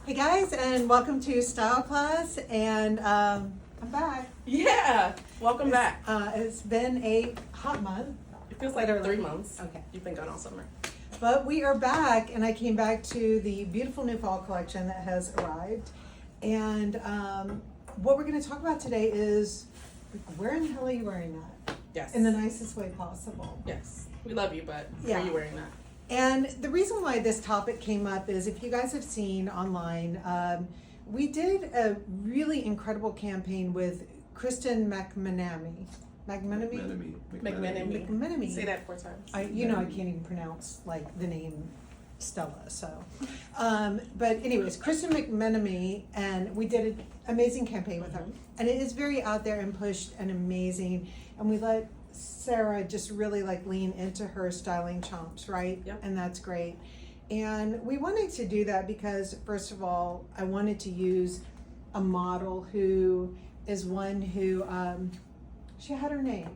Hey guys, and welcome to Style Class, and I'm back. Yeah, welcome back. It's been a hot month. It feels like 3 months. Okay. You've been gone all summer. But we are back, and I came back to the beautiful new fall collection that has arrived. And what we're going to talk about today is, where in the hell are you wearing that? Yes. In the nicest way possible. Yes. We love you, but Yeah. where are you wearing that? And the reason why this topic came up is, if you guys have seen online, we did a really incredible campaign with Kristen McMenamy. McMenamy. Say that 4 times. I can't even pronounce like the name Stella. So, but anyways, Kristen McMenamy, and we did an amazing campaign with her, and it is very out there and pushed and amazing. And we let Sarah just really like lean into her styling chops, right? Yep. And that's great. And we wanted to do that because, first of all, I wanted to use a model who is one who, she had her name,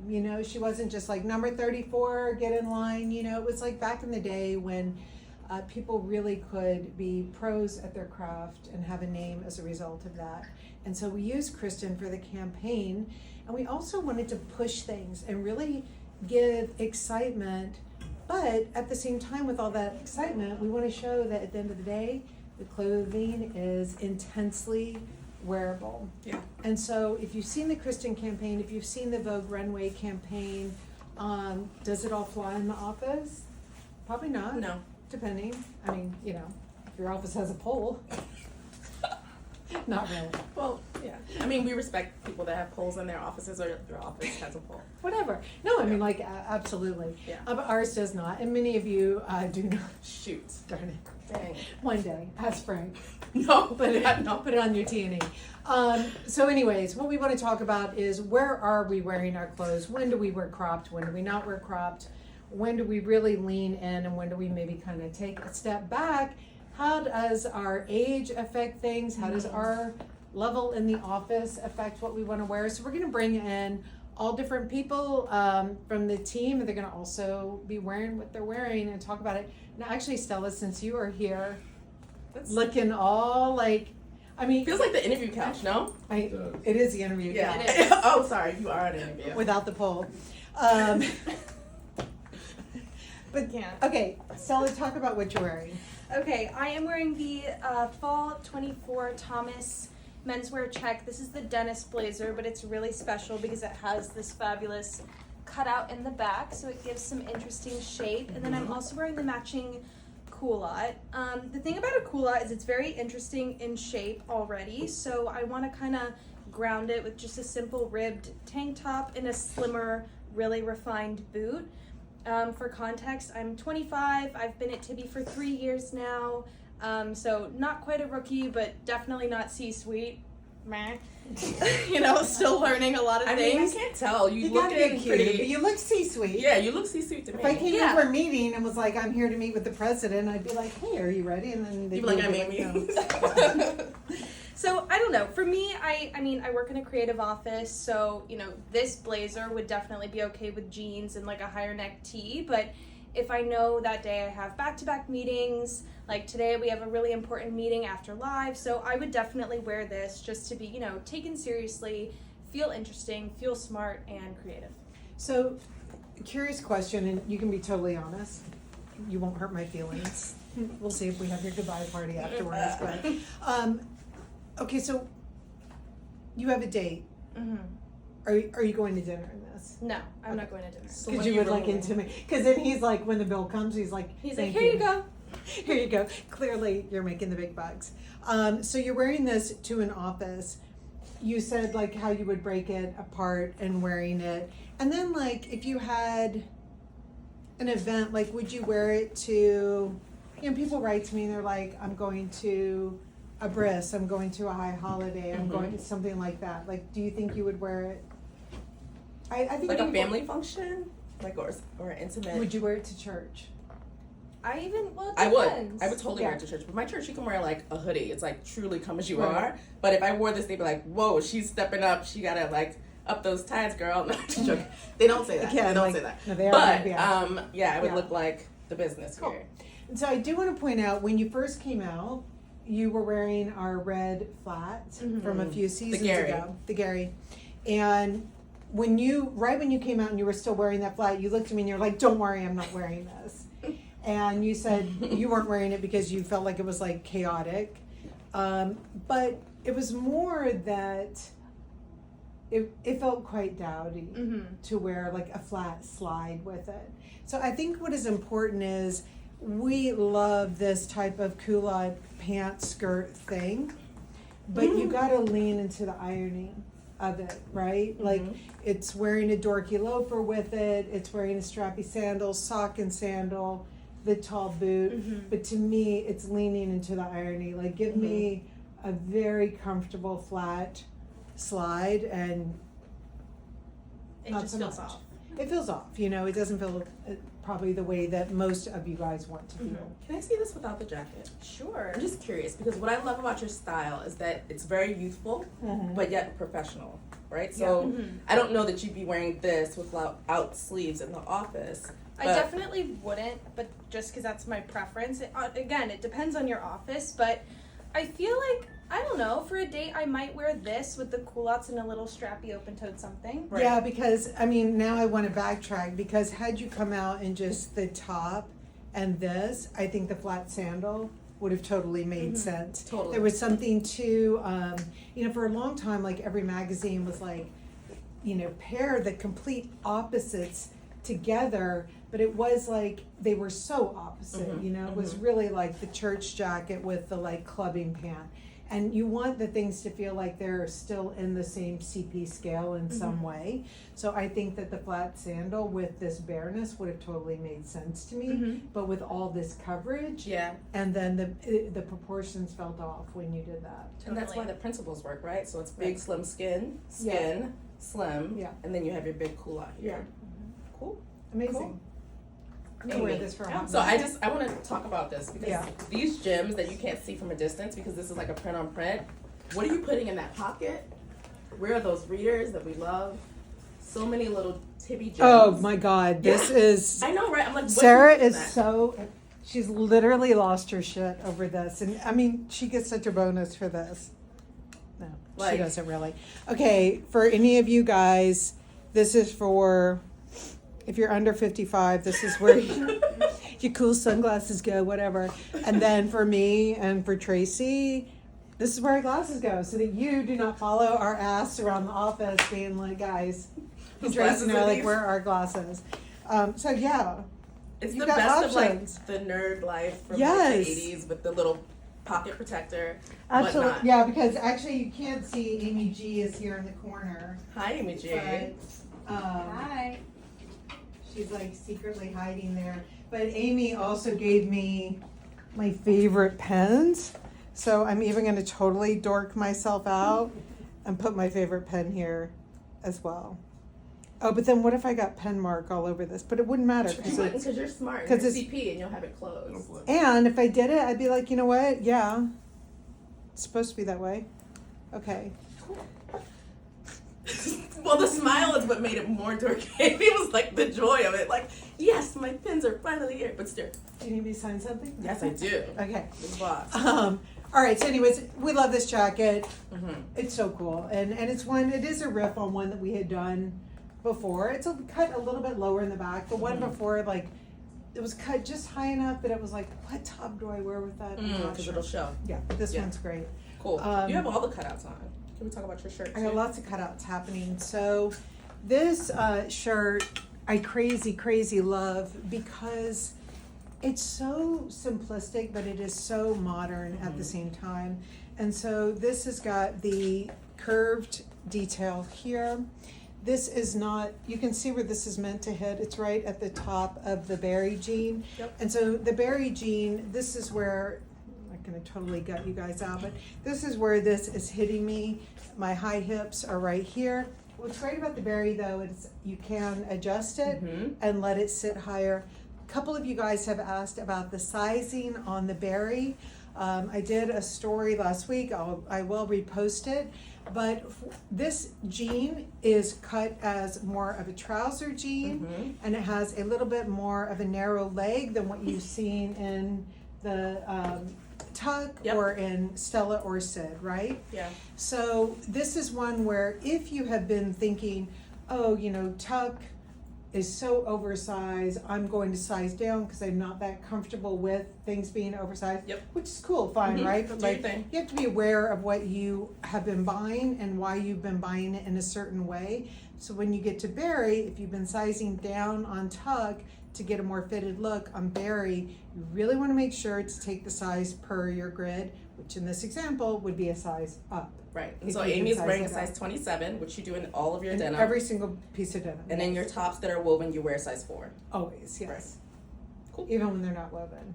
she wasn't just like number 34, get in line, it was like back in the day when people really could be pros at their craft and have a name as a result of that. And so we used Kristen for the campaign, and we also wanted to push things and really give excitement, but at the same time, with all that excitement, we want to show that at the end of the day, the clothing is intensely wearable. Yeah. And so if you've seen the Kristen campaign, if you've seen the Vogue Runway campaign, does it all fly in the office? Probably not. No. Depending. I mean, if your office has a pole. Not really. Well, yeah. I mean, we respect people that have poles in their offices, or their office has a pole. Whatever. No, I mean, absolutely. Yeah. But ours does not, and many of you do not. Shoot. Darn it. Dang. One day, ask Frank. No, Put it on your T&E. So anyways, what we want to talk about is, where are we wearing our clothes? When do we wear cropped? When do we not wear cropped? When do we really lean in, and when do we maybe kind of take a step back? How does our age affect things? How does our level in the office affect what we want to wear? So we're going to bring in all different people from the team, and they're going to also be wearing what they're wearing and talk about it. Now, actually, Stella, since you are here, looking all like, feels like the interview couch, no? It is the interview Yeah. couch. It is. Oh, sorry. You are an interview. Without the poll. But Yeah. okay, Stella, talk about what you're wearing. Okay, I am wearing the Fall 24 Thomas menswear check. This is the Dennis blazer, but it's really special because it has this fabulous cutout in the back, so it gives some interesting shape. And then I'm also wearing the matching culotte. The thing about a culotte is it's very interesting in shape already, so I want to kind of ground it with just a simple ribbed tank top and a slimmer, really refined boot. For context, I'm 25. I've been at Tibby for 3 years now, so not quite a rookie, but definitely not C-suite. Meh. Still learning a lot of things. I can't tell. You look looking cute, pretty. but you look C-suite. Yeah, you look C-suite to me. If I came Yeah. in for a meeting and was like, I'm here to meet with the president, I'd be like, hey, are you ready? And then they'd You'd be like, I'm no. Amy. So I don't know. For me, I work in a creative office, so this blazer would definitely be okay with jeans and like a higher neck tee. But if I know that day I have back-to-back meetings, like today we have a really important meeting after live, so I would definitely wear this just to be taken seriously, feel interesting, feel smart, and creative. So, curious question, and you can be totally honest. You won't hurt my feelings. We'll see if we have your goodbye party afterwards. But okay, so you have a date. Mm-hmm. Are you going to dinner in this? No, I'm not going to dinner. So Because what you do would you like really intimate. Because then he's like, when the bill comes, he's like, He's thank like, here you go. Here you go. Clearly, you're making the big bucks. So you're wearing this to an office. You said like how you would break it apart and wearing it. And then like if you had an event, like would you wear it to, people write to me and they're like, I'm going to a bris, I'm going to a high holiday, I'm going to something like that. Like, do you think you would wear it? I think Like a family function? Like, or intimate? Would you wear it to church? It I would. depends. I would totally wear Yeah. it to church. But my church, you can wear like a hoodie. It's like truly come as you are. But if I wore this, they'd be like, whoa, she's stepping up. She gotta like up those ties, girl. No, just joking. They don't say that. Yeah, they don't like, say that. no, they are But gonna yeah, it would Yeah. look like the business Cool. here. And so I do want to point out, when you first came out, you were wearing our red flat from a few seasons Gary. ago, the Gary, and when you came out and you were still wearing that flat, you looked at me and you're like, "Don't worry, I'm not wearing this." And you said you weren't wearing it because you felt like it was like chaotic, but it was more that it felt quite dowdy to wear like a flat slide with it. So I think what is important is we love this type of culotte pant skirt thing, but you gotta lean into the ironing of it, right? Like it's wearing a dorky loafer with it, it's wearing a strappy sandal, sock and sandal, the tall boot, but to me it's leaning into the irony. Like give me a very comfortable flat slide and It not just so feels much. off. It feels off, you know, it doesn't feel probably the way that most of you guys want to feel. Can I see this without the jacket? Sure. I'm just curious because what I love about your style is that it's very youthful, but yet professional, right? So I don't know that you'd be wearing this without sleeves in the office. I definitely wouldn't, but just because that's my preference. Again, it depends on your office, but I feel like, I don't know, for a date I might wear this with the culottes and a little strappy open-toed something. Right. Yeah, because, I mean, now I want to backtrack because had you come out in just the top and this, I think the flat sandal would have totally made sense. Totally. There was something to, you know, for a long time, like every magazine was like, you know, pair the complete opposites together, but it was like they were so opposite, you know, it was really like the church jacket with the like clubbing pant. And you want the things to feel like they're still in the same CP scale in some way. So I think that the flat sandal with this bareness would have totally made sense to me. But with all this coverage, and then the proportions felt off when you did that. And that's why the principles work, right? So it's big, slim skin, slim, and then you have your big culotte here. Cool. Amazing. Cool. I'm gonna wear this for a hot So minute. I want to talk about this because these gems that you can't see from a distance because this is like a print on print. What are you putting in that pocket? Where are those readers that we love? So many little tibby gems. Oh my God, this is. I know, right? I'm like, what Sarah is is so. She's literally lost her shit over this, and I mean, she gets such a bonus for this. No, she doesn't really. Okay, for any of you guys, this is for. If you're under 55, this is where your cool sunglasses go, whatever. And then for me and for Tracy, this is where our glasses go, so that you do not follow our ass around the office being like, guys, and Tracy and I are like, where are our glasses? So yeah. It's You've the got best options. of like the nerd life from Yes. like the 80s with the little pocket protector. Absolutely. Whatnot. Yeah, because actually you can't see Amy G is here in the corner. Hi, Amy G. But, Hi. she's like secretly hiding there. But Amy also gave me my favorite pens. So I'm even going to totally dork myself out and put my favorite pen here as well. Oh, but then what if I got pen mark all over this? But it wouldn't matter. Because you're smart. 'cause You're it's- CP and you'll have it closed. And if I did it, I'd be like, you know what? Yeah. It's supposed to be that way. Okay. Well, the smile is what made it more dorky. It was like the joy of it. Like, yes, my pins are finally here. But still. Do you need me to sign something? Yes, I do. Okay. Big boss. All right. So, anyways, we love this jacket. It's so cool, and it's one. It is a riff on one that we had done before. It's cut a little bit lower in the back. The one before, like, it was cut just high enough that it was like, what top do I wear with that? I'm not Because sure. it'll show. Yeah, this one's great. Cool. You have all the cutouts on. Can we talk about your shirt I too? got lots of cutouts happening. So this shirt I crazy love because it's so simplistic, but it is so modern at the same time. And so this has got the curved detail here. This is not, you can see where this is meant to hit. It's right at the top of the berry jean. Yep. And so the berry jean, this is where, I'm gonna totally gut you guys out, but this is where this is hitting me. My high hips are right here. What's great about the berry though is you can adjust it and let it sit higher. A couple of you guys have asked about the sizing on the berry. I did a story last week. I will repost it. But this jean is cut as more of a trouser jean, and it has a little bit more of a narrow leg than what you've seen in the tuck Yep. or in Stella or Sid, right? Yeah. So this is one where if you have been thinking, oh, tuck is so oversized, I'm going to size down because I'm not that comfortable with things being oversized. Yep. Which is cool, fine, Mhm. right? But Do your like, thing. you have to be aware of what you have been buying and why you've been buying it in a certain way. So when you get to Berry, if you've been sizing down on tuck to get a more fitted look on Berry, you really want to make sure to take the size per your grid, which in this example would be a size up. Right. And If so you can Amy's size wearing a it size up. 27, which you do in all of your In denim. every single piece of denim. And then your tops that are woven, you wear a size 4. Always, yes. Right. Cool. Even when they're not woven.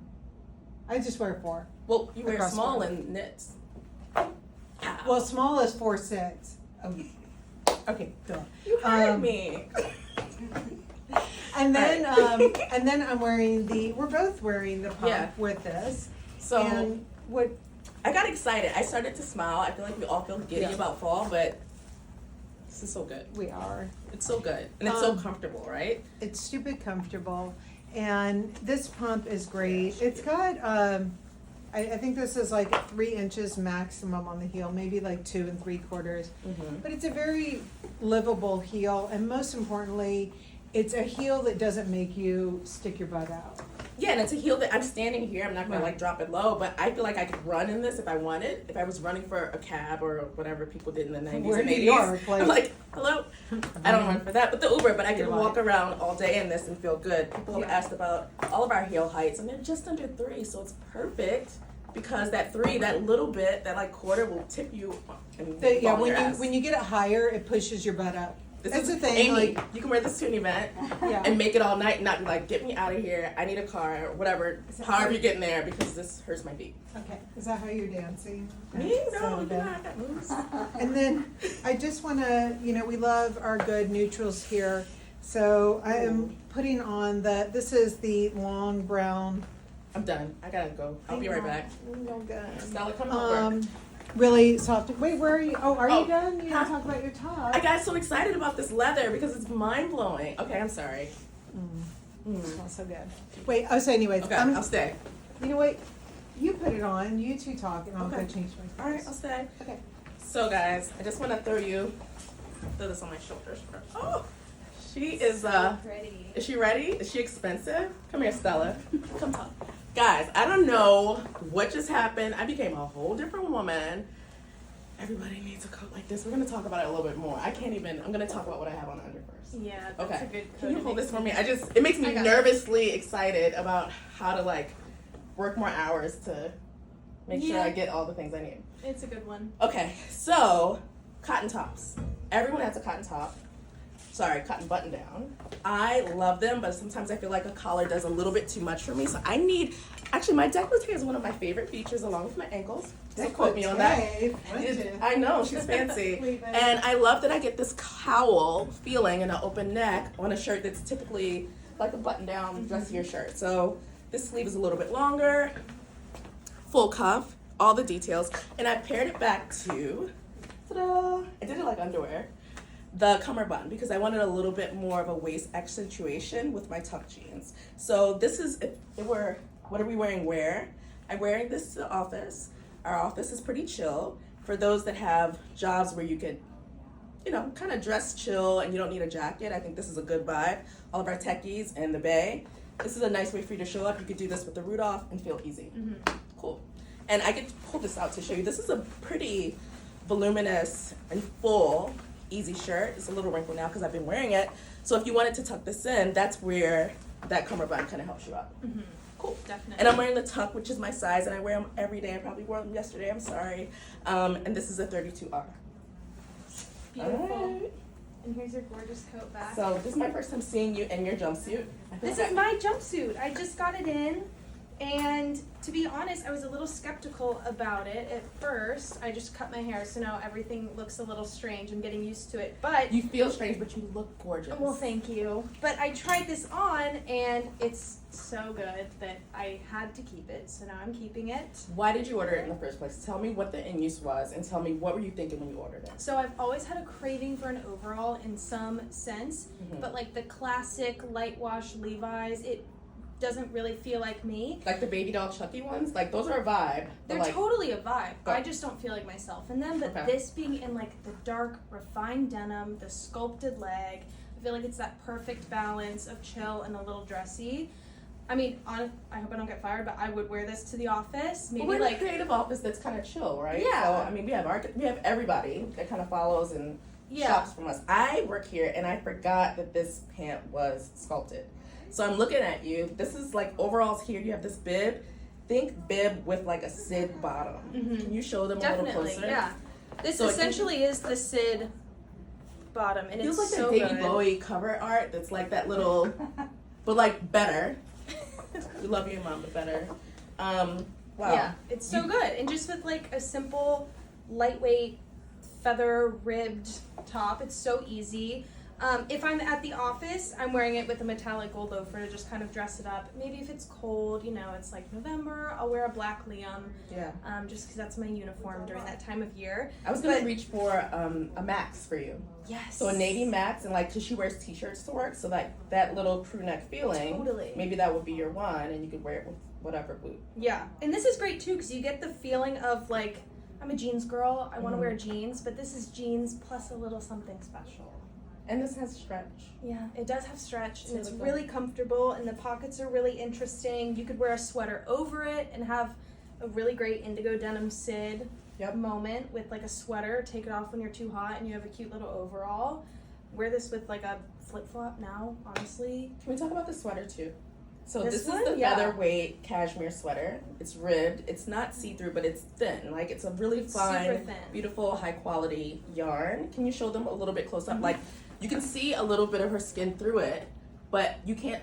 I just wear 4. Well, you wear Across small board. and knits. Well, small is 4'6". Oh, okay, duh. You heard Um, me. And then, Right. and then I'm wearing we're both wearing the pump Yeah. with this. So And what, I got excited. I started to smile. I feel like we all feel giddy Yeah. about fall, but this is so good. we are. It's so good. And it's so Um, comfortable, right? It's stupid comfortable. And this pump is great. It's got, I think this is like 3 inches maximum on the heel, maybe like 2 3/4. Mm-hmm. But it's a very livable heel, and most importantly, it's a heel that doesn't make you stick your butt out. Yeah, and it's a heel that I'm standing here. I'm not gonna Right. like drop it low, but I feel like I could run in this if I wanted. If I was running for a cab or whatever people did in the 90s We're and in 80s. New York, I'm like, hello. I don't run for that, but the Uber. But I You're can walk right. around all day in this and feel good. People have Yeah. asked about all of our heel heights, and they're just under 3, so it's perfect because that 3, that little bit, that like quarter, will tip you. And Yeah, fall on your ass. when you get it higher, it pushes your butt up. This That's is the thing, Amy, like- you can wear this to an event Yeah. and make it all night and not be like, get me out of here. I need a car or whatever. However you get in there because this hurts my feet. Okay, is that how you're dancing? Me? So No, you good. know, I got moves. And then I just want to, we love our good neutrals here. So I am putting on this is the long brown. I'm done. I gotta go. I'll be right back. No good. Stella, come over. Really soft. Wait, where are you? Oh, are Oh, you done? You didn't huh? talk about your top. I got so excited about this leather because it's mind blowing. Okay, I'm sorry. Smells so good. Wait, so anyways, Okay, I'll stay. you know what? You put it on. You two talk, and I'll Okay. go change my All right, I'll stay. Okay. So, guys, I just want to throw this on my shoulders. Oh, she is Pretty. Is she ready? Is she expensive? Come here, Stella. Come talk. Guys, I don't know what just happened. I became a whole different woman. Everybody needs a coat like this. We're gonna talk about it a little bit more. I'm gonna talk about what I have on under first. Yeah, that's Okay. a good Can you coat. hold this for me? It makes me I got it. nervously excited about how to like work more hours to make sure Yeah. I get all the things I need. It's a good one. Okay, so cotton tops. Everyone has a cotton top. Sorry, cotton button down. I love them, but sometimes I feel like a collar does a little bit too much for me. So my décolleté is one of my favorite features along with my ankles. So quote me on that. I know, she's fancy. Wait, babe. And I love that I get this cowl feeling and an open neck on a shirt that's typically like a button down dressier shirt. So this sleeve is a little bit longer, full cuff, all the details. And I paired it back to, ta-da, I did it like underwear, the cummerbund, because I wanted a little bit more of a waist accentuation with my tuck jeans. So this is, what are we wearing where? I'm wearing this to the office. Our office is pretty chill. For those that have jobs where you could, kind of dress chill and you don't need a jacket, I think this is a good vibe. All of our techies in the Bay, this is a nice way for you to show up. You could do this with the root off and feel easy. Cool. And I could pull this out to show you. This is a pretty voluminous and full, easy shirt. It's a little wrinkled now because I've been wearing it. So if you wanted to tuck this in, that's where that cummerbund kind of helps you out. Cool. Definitely. And I'm wearing the tuck, which is my size, and I wear them every day. I probably wore them yesterday. I'm sorry. And this is a 32R. Beautiful. Alright. And here's your gorgeous coat back. So this is my first time seeing you in your jumpsuit. I feel This like is my jumpsuit. I just got it in, and to be honest, I was a little skeptical about it at first. I just cut my hair, so now everything looks a little strange. I'm getting used to it, but You feel strange, but you look gorgeous. well, thank you. But I tried this on, and it's so good that I had to keep it. So now I'm keeping it. Why did you order it in the first place? Tell me what the in use was, and tell me what were you thinking when you ordered it. So I've always had a craving for an overall in some sense, Mhm. but like the classic light wash Levi's, it doesn't really feel like me. Like the baby doll Chucky ones, like those are a vibe. They're like, totally a vibe. But- I just don't feel like myself in them. But Okay. this being in like the dark, refined denim, the sculpted leg, I feel like it's that perfect balance of chill and a little dressy. I mean, I hope I don't get fired, but I would wear this to the office. Maybe we're in like a creative office that's kind of chill, right? Yeah. So I mean, we have everybody that kind of follows and shops from us. I work here, and I forgot that this pant was sculpted. So I'm looking at you. This is like overalls here. You have this bib. Think bib with like a Sid bottom. Mhm. Can you show them a Definitely, little closer? yeah. This So it essentially is the Sid bottom, and It feels it's like so that David good. Bowie cover art that's like that little, but like better. We love you, Mom, but better. Wow. Yeah, it's so good, and just with like a simple, lightweight, feather ribbed top, it's so easy. If I'm at the office, I'm wearing it with a metallic gold loafer to just kind of dress it up. Maybe if it's cold, you know, it's like November, I'll wear a black Liam, Yeah. just because that's my uniform during that time of year. I was gonna But- reach for a Max for you. Yes. So a navy Max, and like, cause she wears t-shirts to work, so that little crew neck feeling. Totally. Maybe that would be your one, and you could wear it with whatever boot. Yeah, and this is great too because you get the feeling of like, I'm a jeans girl, I want to Mhm. wear jeans, but this is jeans plus a little something special. And this has stretch. Yeah, it does have stretch, and It's it's really really comfortable, and the pockets are really interesting. You could wear a sweater over it and have a really great indigo denim Sid Yep. moment with like a sweater. Take it off when you're too hot, and you have a cute little overall. Wear this with like a flip flop now, honestly. Can we talk about the sweater too? So This this one? is the Yeah. featherweight cashmere sweater. It's ribbed. It's not see-through, but it's thin. Like it's a really It's fine, super thin. beautiful, high-quality yarn. Can you show them a little bit close up? Mhm. Like you can see a little bit of her skin through it, but you can't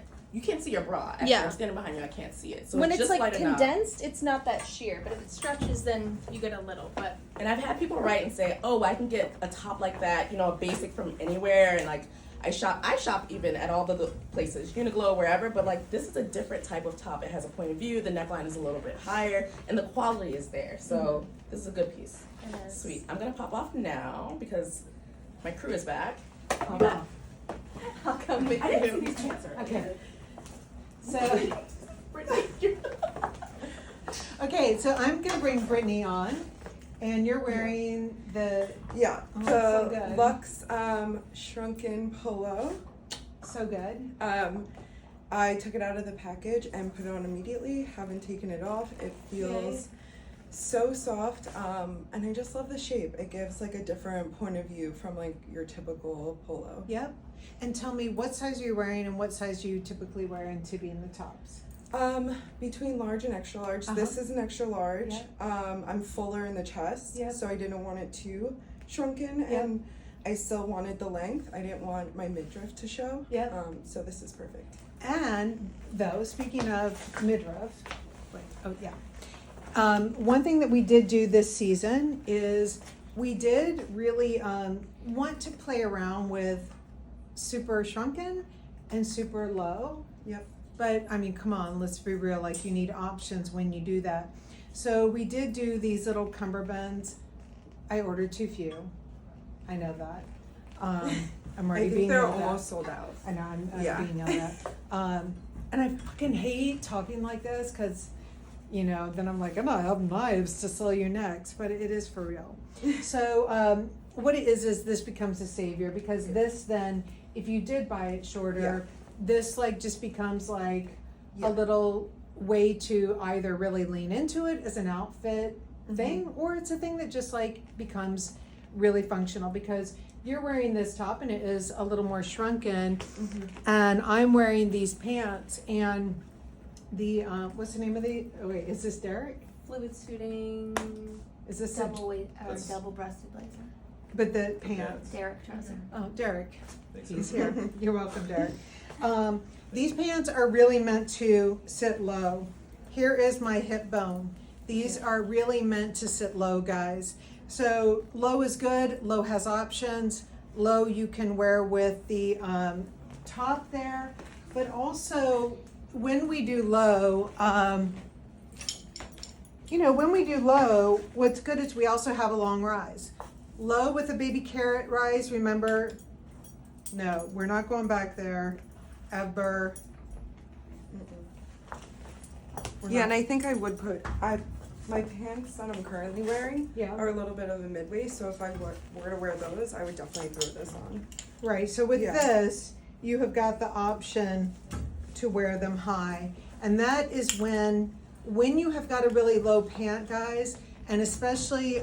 see your bra. Actually, Yeah. I'm standing behind you. I can't see it. So when it's it's just like light enough. condensed, it's not that sheer, but if it stretches, then you get a little. But And I've had people write and say, "Oh, I can get a top like that, you know, a basic from anywhere." And like, I shop even at all the places, Uniqlo, wherever. But like, this is a different type of top. It has a point of view. The neckline is a little bit higher, and the quality is there. So this is a good piece. it is. Sweet. I'm gonna pop off now because my crew is back. Oh, You got- wow. I'll come with I didn't see you. these pants earlier. Okay. So, Brittany, okay, so I'm gonna bring Brittany on, and you're wearing the, Yeah, Oh, that's so the good. Luxe Shrunken polo. so good. I took it out of the package and put it on immediately. Haven't taken it off. It feels so soft, and I just love the shape. It gives like a different point of view from like your typical polo. Yep. And tell me, what size are you wearing, and what size do you typically wear into being the tops? Between large and extra large. This is an extra large. I'm fuller in the chest, Yep. so I didn't want it too shrunken, Yep. and I still wanted the length. I didn't want my midriff to show. Yep. So this is perfect. And though, speaking of midriff, wait, oh yeah. One thing that we did do this season is we did really want to play around with super shrunken and super low. Yep. But I mean, come on, let's be real. Like, you need options when you do that. So we did do these little cummerbunds. I ordered too few. I know that. I'm I already think being they're yelled at. almost sold out. I know, I'm Yeah. being yelled at. And I fucking hate talking like this because, you know, then I'm like, I'm not have knives to sell you next, but it is for real. So what it is this becomes a savior because this then, if you did buy it shorter, this like just becomes like Yeah. a little way to either really lean into it as an outfit thing, or it's a thing that just like becomes really functional because you're wearing this top and it is a little more shrunken, and I'm wearing these pants and the what's the name of the, oh wait, is this Derek? Fluid suiting, Is this double weight, That's- double-breasted blazer. but the pants? Derek trouser. Oh, Derek, Thanks. he's here. You're welcome, Derek. These pants are really meant to sit low. Here is my hip bone. These are really meant to sit low, guys. So low is good. Low has options. Low you can wear with the top there, but also when we do low, you know, when we do low, what's good is we also have a long rise. Low with a baby carrot rise, remember, no, we're not going back there, ever. Yeah, and I think I would put my pants that I'm currently wearing Yeah. are a little bit of a mid-waist, so if I were to wear those, I would definitely throw this on. Right, so with Yeah. this, you have got the option to wear them high. And that is when you have got a really low pant, guys, and especially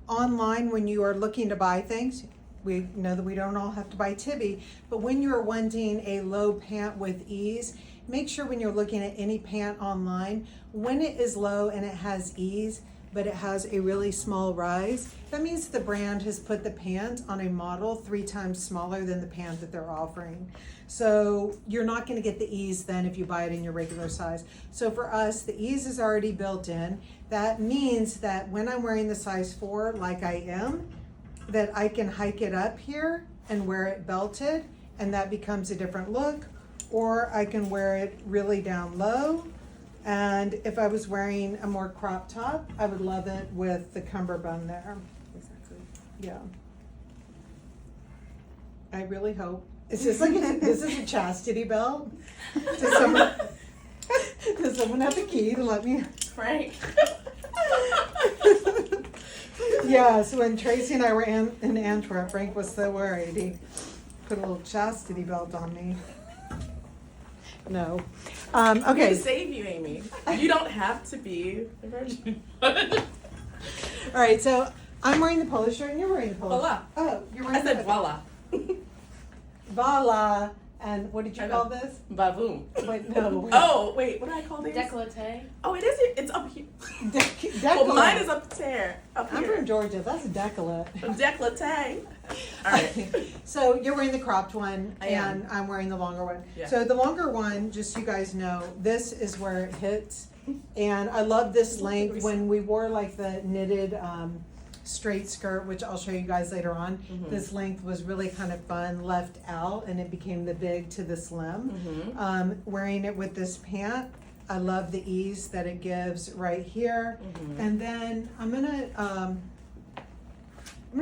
online when you are looking to buy things, we know that we don't all have to buy Tibby, but when you're wanting a low pant with ease, make sure when you're looking at any pant online, when it is low and it has ease, but it has a really small rise, that means the brand has put the pant on a model 3 times smaller than the pant that they're offering. So you're not gonna get the ease then if you buy it in your regular size. So for us, the ease is already built in. That means that when I'm wearing the size 4, like I am, that I can hike it up here and wear it belted, and that becomes a different look. Or I can wear it really down low. And if I was wearing a more crop top, I would love it with the cummerbund there. Exactly. Yeah. I really hope. Is this like this is a chastity belt? Does someone have the key to let me? Frank. Yeah, so when Tracy and I were in Antwerp, Frank was so worried. He put a little chastity belt on me. No. I'm here Okay. to save you, Amy. You don't have to be a virgin. All right, so I'm wearing the polo shirt and you're wearing the polo Voila. shirt. Oh, you're wearing I said voila. Voila. And what did you I call know. this? Bavoom. Wait, no. Wait. Oh, wait, what did I call these? Décolleté. Oh, it is. It's up here. Decolleté. Well, mine is up there. Up I'm here. from Georgia. That's a decolleté. Décolleté. All right. So you're wearing the cropped one, I am. and I'm wearing the longer one. Yeah. So the longer one, just so you guys know, this is where it hits, and I love this length. When we wore like the knitted straight skirt, which I'll show you guys later on, Mhm. this length was really kind of fun, left out, and it became the big to the slim. Mhm. Wearing it with this pant, I love the ease that it gives right here. Mhm. And then I'm gonna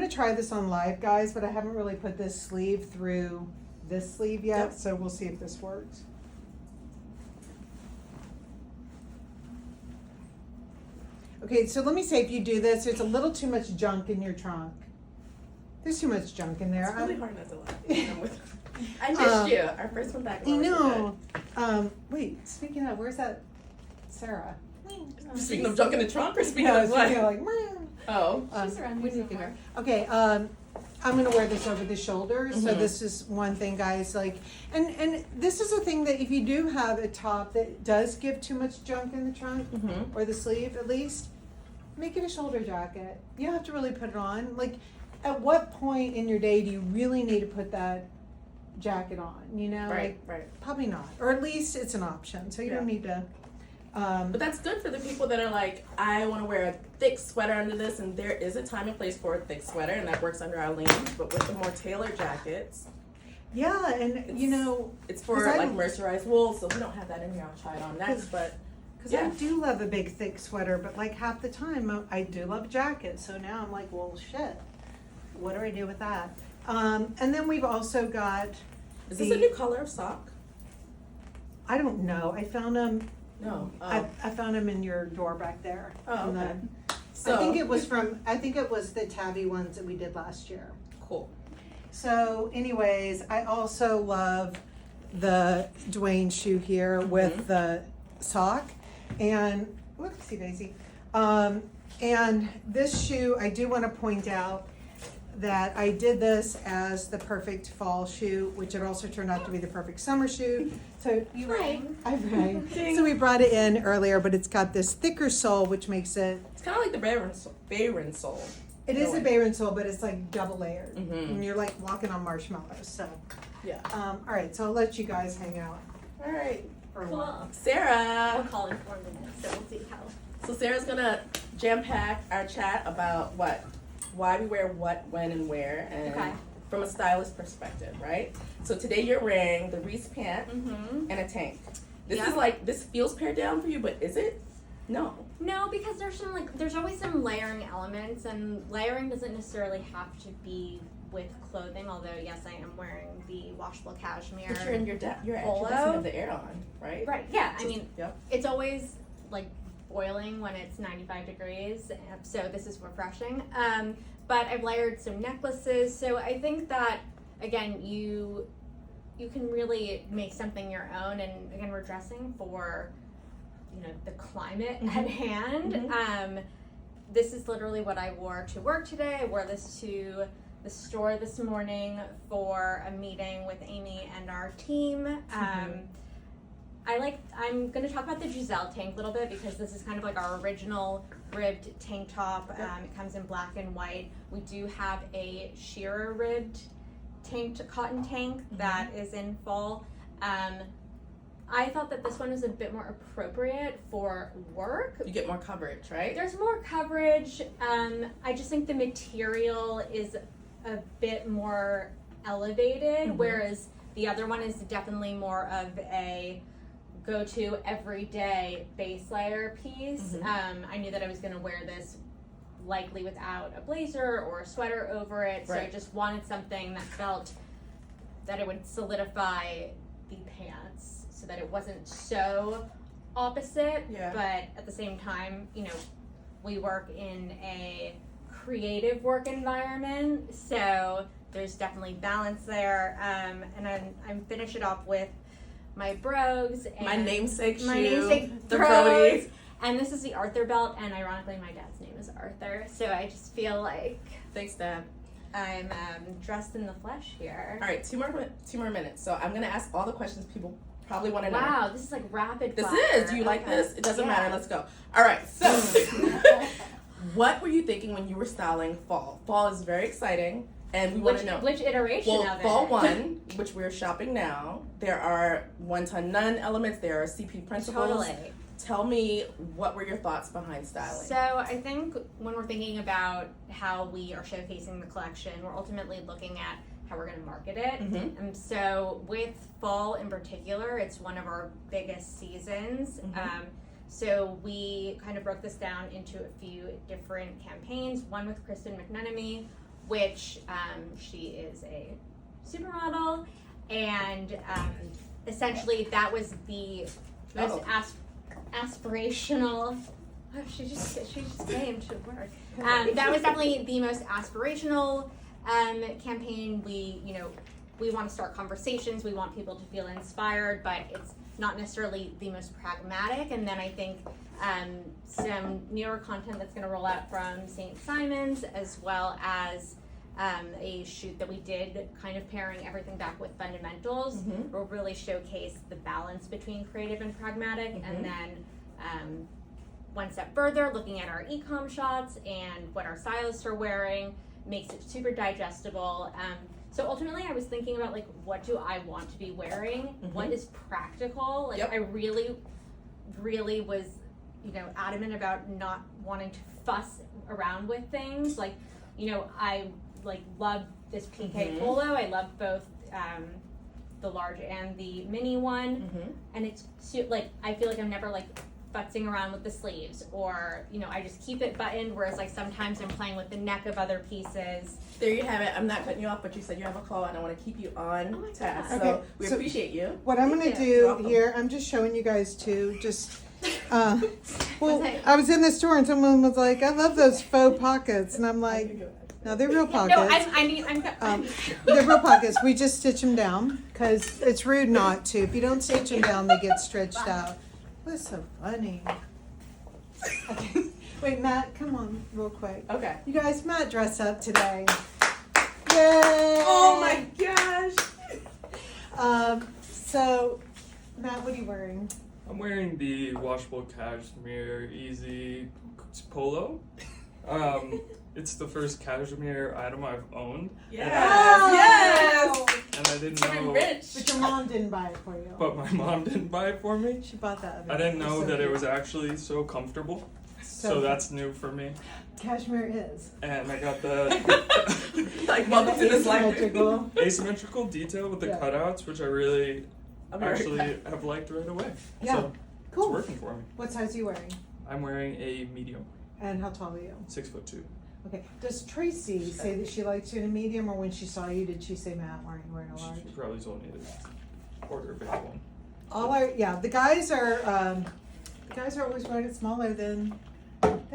try this on live, guys, but I haven't really put this sleeve through this sleeve yet, Yep. so we'll see if this works. Okay, so let me say, if you do this, there's a little too much junk in your trunk. There's too much junk in there. It's really hard not to laugh. I missed Um, you. Our first one back. I know. Wait, speaking of, where's that Sarah? Speaking of junk in the trunk, or speaking No, of what? speaking of like, meow. Oh. She's around we here need to somewhere. go. Okay, I'm gonna wear this over the shoulders. So Mhm. this is one thing, guys. Like, and this is a thing that if you do have a top that does give too much junk in the trunk Mhm. or the sleeve, at least make it a shoulder jacket. You don't have to really put it on. Like, at what point in your day do you really need to put that jacket on? You know, Right. like, Right. probably not, or at least it's an option. So you don't Yeah. need to. But that's good for the people that are like, I want to wear a thick sweater under this, and there is a time and place for a thick sweater, and that works under our lanes. But with the more tailored jackets, Yeah, and you know, it's for 'Cause I like don't- mercerized wool. So we don't have that in here. I'll try it on next. But because yeah. I do love a big thick sweater, but like half the time I do love jackets. So now I'm like, well, shit, what do I do with that? And then we've also got. Is this a new color of sock? I don't know. I found them. No. I found them in your drawer back there. Oh, in the- okay. So I think it was the tabby ones that we did last year. cool. So anyways, I also love the Dwayne shoe here with the sock. And, whoopsie daisy. And this shoe, I do want to point out that I did this as the perfect fall shoe, which it also turned out to be the perfect summer shoe. So you rang? I rang. So we brought it in earlier, but it's got this thicker sole, which makes it, It's kind of like the Bayron sole. it is a Bayron sole, but it's like double layered. Mhm. And you're like walking on marshmallows. So, Yeah. all right, so I'll let you guys hang out All right. for a while. Cool. Sarah. We'll call in 4 minutes, so we'll see how. So Sarah's gonna jam pack our chat about why we wear what, when, and where, and Okay. from a stylist perspective, right? So today you're wearing the Reese pant Mm-hmm. and a tank. This Yeah. is like, this feels pared down for you, but is it? No. No, because there's always some layering elements, and layering doesn't necessarily have to be with clothing, although yes, I am wearing the washable cashmere. But you're in your you're polo. actually doesn't have the air on, right? Right, yeah. I mean, Yep. it's always like boiling when it's 95 degrees, so this is refreshing. But I've layered some necklaces, so I think that, again, you can really make something your own, and again, we're dressing for, you know, the climate at hand. This is literally what I wore to work today. I wore this to the store this morning for a meeting with Amy and our team. I'm going to talk about the Giselle tank a little bit because this is kind of like our original ribbed tank top. It comes in black and white. We do have a shearer ribbed cotton tank that is in fall. I thought that this one was a bit more appropriate for work. You get more coverage, right? There's more coverage. I just think the material is a bit more elevated, whereas the other one is definitely more of a go-to everyday base layer piece. I knew that I was going to wear this likely without a blazer or a sweater over it, so I just wanted something that felt that it would solidify the pants so that it wasn't so opposite, but at the same time, you know, we work in a creative work environment, so there's definitely balance there. And I'm finish it off with my brogues and my namesake shoe, the brogues. And this is the Arthur belt, and ironically my dad's name is Arthur, so I just feel like thanks, Dad. I'm dressed in the flesh here. All right, two more minutes. So I'm gonna ask all the questions people probably want to know. Wow, this is like rapid fire. This is. Do you like this? It doesn't matter. Let's go. All right. So, what were you thinking when you were styling fall? Fall is very exciting, and we want to know which iteration of it. Fall 1, which we're shopping now. There are one-ton none elements. There are CP principles. Totally. Tell me, what were your thoughts behind styling? So I think when we're thinking about how we are showcasing the collection, we're ultimately looking at how we're going to market it. And so with fall in particular, it's one of our biggest seasons. So we kind of broke this down into a few different campaigns. One with Kristen McMenemy, which she is a supermodel, and essentially that was the most aspirational. Oh, she just came to work. That was definitely the most aspirational campaign. We want to start conversations. We want people to feel inspired, but it's not necessarily the most pragmatic. And then I think some newer content that's going to roll out from St. Simon's, as well as a shoot that we did, kind of pairing everything back with fundamentals, will really showcase the balance between creative and pragmatic. And then one step further, looking at our e-com shots and what our stylists are wearing makes it super digestible. So ultimately I was thinking about, like, what do I want to be wearing? What is practical? Like, I really, really was, you know, adamant about not wanting to fuss around with things. Like, you know, I love this PK polo. I love both the large and the mini one. And it's like, I feel like I'm never like futzing around with the sleeves, or, you know, I just keep it buttoned, whereas like sometimes I'm playing with the neck of other pieces. There you have it. I'm not cutting you off, but you said you have a call, and I want to keep you on task. Okay, So we appreciate you. What I'm going to do here, I'm just showing you guys too, well, I was in the store and someone was like, I love those faux pockets, and I'm like, no, they're real pockets. No, I'm they're real pockets. We just stitch them down because it's rude not to. If you don't stitch them down, they get stretched out. What's so funny? Okay. Wait, Matt, come on real quick. Okay. You guys, Matt dressed up today. Yay! Oh my gosh! So, Matt, what are you wearing? I'm wearing the washable Cashmere Easy polo. It's the first cashmere item I've owned. Yes! Oh, Yes! And I didn't know. but your mom didn't buy it for you. But my mom didn't buy it for me. She bought that. I didn't know that it was actually so comfortable. So that's new for me. Cashmere is. And I got the Like, welcome to this life. Asymmetrical. asymmetrical detail with the Yeah. cutouts, which I really American. actually have liked right away. Yeah. So Cool. it's working for me. What size are you wearing? I'm wearing a medium, And how tall are you? 6'2". Okay. Does Tracy say that she likes you in a medium, or when she saw you, did she say, Matt, why aren't you wearing a large? She probably told me to order a big one. The guys are always wearing it smaller than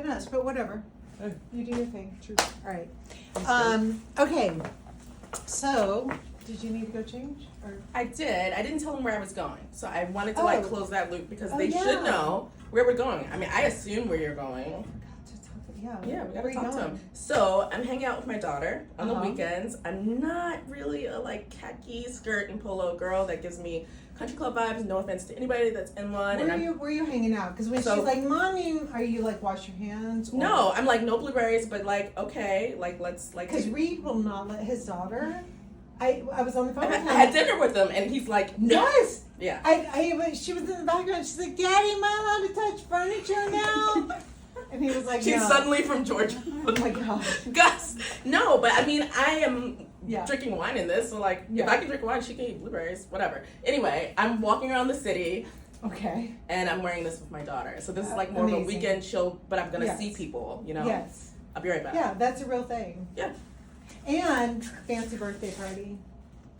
us, but whatever. Hey. You do your thing. True. All right. Thanks, Okay. So, did you need to go change? Or I did. I didn't tell them where I was going, so I wanted to like Oh. close that loop because Oh, they yeah. should know where we're going. I mean, I assume where you're going. yeah. Yeah, we Where gotta you talk to going? them. So I'm hanging out with my daughter on Uh-huh. the weekends. I'm not really a like khaki skirt and polo girl that gives me country club vibes. No offense to anybody that's in one. Where are you hanging out? Because when So- she's like, "Mommy," are you like wash your hands? Or- No, I'm like no blueberries, but like okay, like let's like. Because Reed will not let his daughter. I was on the phone I with him. had dinner with him, and he's like, no. Yes. Yeah. She was in the background. She's like, "Daddy, am I allowed to touch furniture now?" And he was like, She's "No." suddenly from Georgia. Oh my god. Gus. No, but I mean, I am Yeah. drinking wine in this, so like, if Yeah. I can drink wine, she can eat blueberries, whatever. Anyway, I'm walking around the city, Okay. and I'm wearing this with my daughter. So this is like more of a Amazing. weekend chill, but I'm gonna Yes. see people, you know? Yes. I'll be right back. Yeah, that's a real thing. Yeah. And fancy birthday party.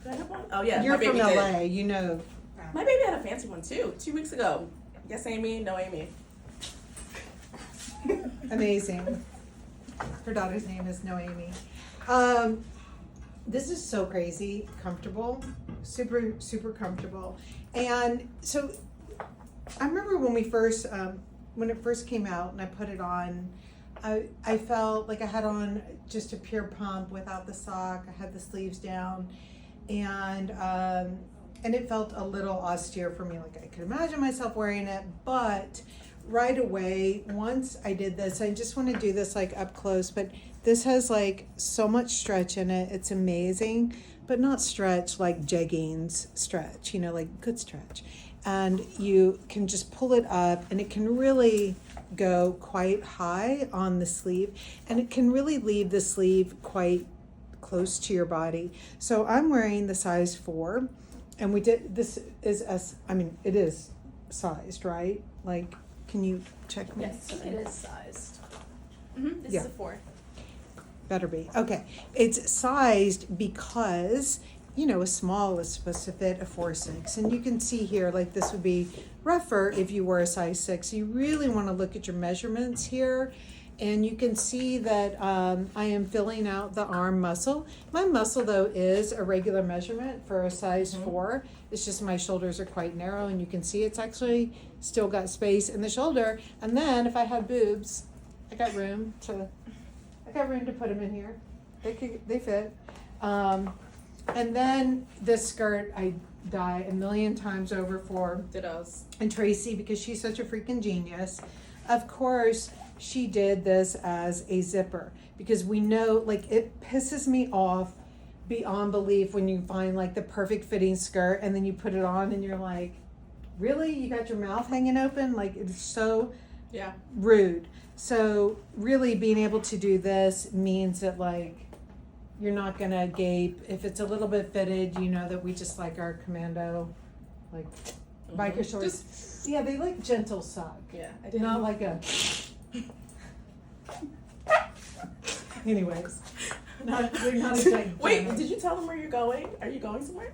Did I have one? Oh yeah, You're my baby from did. LA, you know. My baby had a fancy one too, 2 weeks ago. Yes, Amy, no Amy. Amazing. Her daughter's name is Noemi. This is so crazy comfortable, super super comfortable. And so I remember when when it first came out and I put it on, I felt like I had on just a pure pump without the sock. I had the sleeves down, and it felt a little austere for me. Like I could imagine myself wearing it, but right away, once I did this, I just want to do this like up close, but this has like so much stretch in it. It's amazing, but not stretch like jeggings stretch, you know, like good stretch. And you can just pull it up, and it can really go quite high on the sleeve, and it can really leave the sleeve quite close to your body. So I'm wearing the size 4, and this is it is sized, right? Like, can you check me? Yes, it is sized. This Yeah. is a 4. Better be. Okay. It's sized because, you know, a small is supposed to fit a 4-6. And you can see here, like this would be rougher if you were a size 6. You really want to look at your measurements here. And you can see that I am filling out the arm muscle. My muscle, though, is a regular measurement for a size 4. It's just my shoulders are quite narrow, and you can see it's actually still got space in the shoulder. And then if I had boobs, I got room to put them in here. They fit. And then this skirt I die a million times over for. Dittos. And Tracy, because she's such a freaking genius, of course she did this as a zipper, because we know, like, it pisses me off beyond belief when you find like the perfect fitting skirt and then you put it on and you're like, really, you got your mouth hanging open? Like, it's so Yeah. rude. So really being able to do this means that, like, you're not gonna gape. If it's a little bit fitted, you know that we just like our commando, like, biker shorts. Yeah, they like gentle suck. Yeah, I did Not like a. Anyways, they're not a gigantic. Wait, did you tell them where you're going? Are you going somewhere?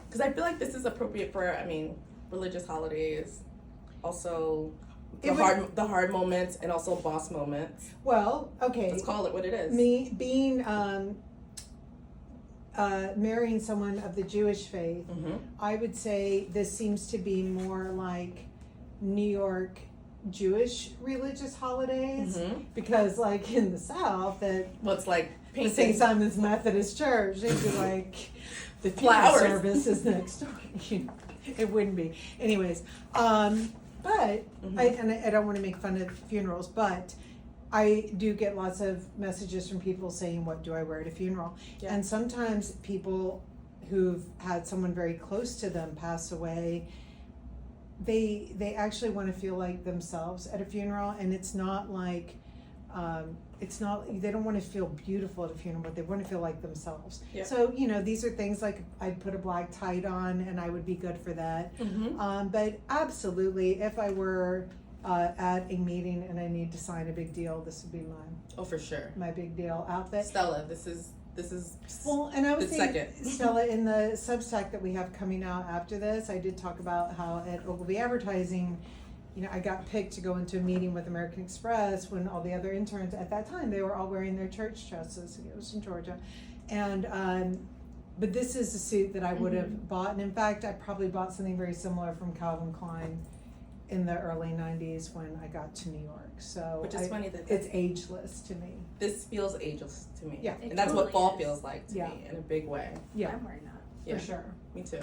Because I feel like this is appropriate for, religious holidays, also the hard moments, and also boss moments. Well, okay. Let's call it what it is. Me being marrying someone of the Jewish faith, I would say this seems to be more like New York Jewish religious holidays, because like in the South at What's like the painting? St. Simon's Methodist Church, they'd be like, the Flowers. funeral service is next door. It wouldn't be. Anyways, but I don't want to make fun of funerals, but I do get lots of messages from people saying, what do I wear at a funeral? Yeah. And sometimes people who've had someone very close to them pass away, they actually want to feel like themselves at a funeral, and it's not like they don't want to feel beautiful at a funeral, but they want to feel like themselves. Yeah. So, you know, these are things like I'd put a black tie on and I would be good for that. But absolutely, if I were at a meeting and I need to sign a big deal, this would be Oh, for sure. my big deal outfit. Stella, this is Well, and I was the saying, second. Stella, in the Substack that we have coming out after this, I did talk about how at Ogilvy Advertising, I got picked to go into a meeting with American Express when all the other interns at that time, they were all wearing their church dresses. It was in Georgia. And, but this is a suit that I would have bought. And in fact, I probably bought something very similar from Calvin Klein in the early 90s when I got to New York. So Which is funny that it's ageless to me. this feels ageless to me. Yeah. And that's what totally fall is. feels like to Yeah. me in a big way. Yeah, I'm wearing that. Yeah. for sure. Me too.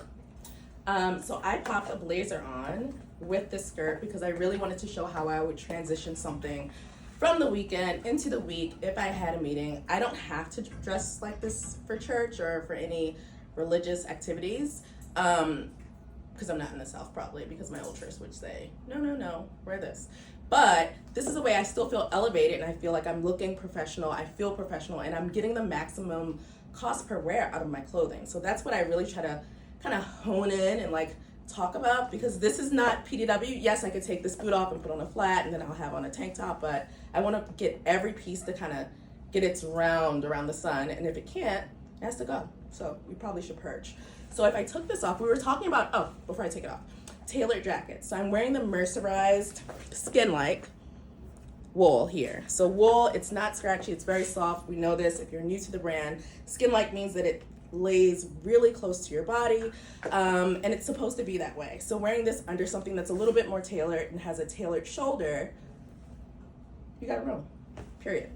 So I popped a blazer on with this skirt because I really wanted to show how I would transition something from the weekend into the week if I had a meeting. I don't have to dress like this for church or for any religious activities, because I'm not in the South probably, because my old church would say, no, wear this. But this is a way I still feel elevated and I feel like I'm looking professional, I feel professional, and I'm getting the maximum cost per wear out of my clothing. So that's what I really try to kind of hone in and like talk about, because this is not PDW. Yes, I could take this boot off and put on a flat and then I'll have on a tank top, but I want to get every piece to kind of get its round around the sun, and if it can't, it has to go. So we probably should purge. So if I took this off, we were talking about, before I take it off, tailored jackets. So I'm wearing the mercerized skin-like wool here. So wool, it's not scratchy, it's very soft. We know this if you're new to the brand. Skin-like means that it lays really close to your body, and it's supposed to be that way. So wearing this under something that's a little bit more tailored and has a tailored shoulder, you got room, period.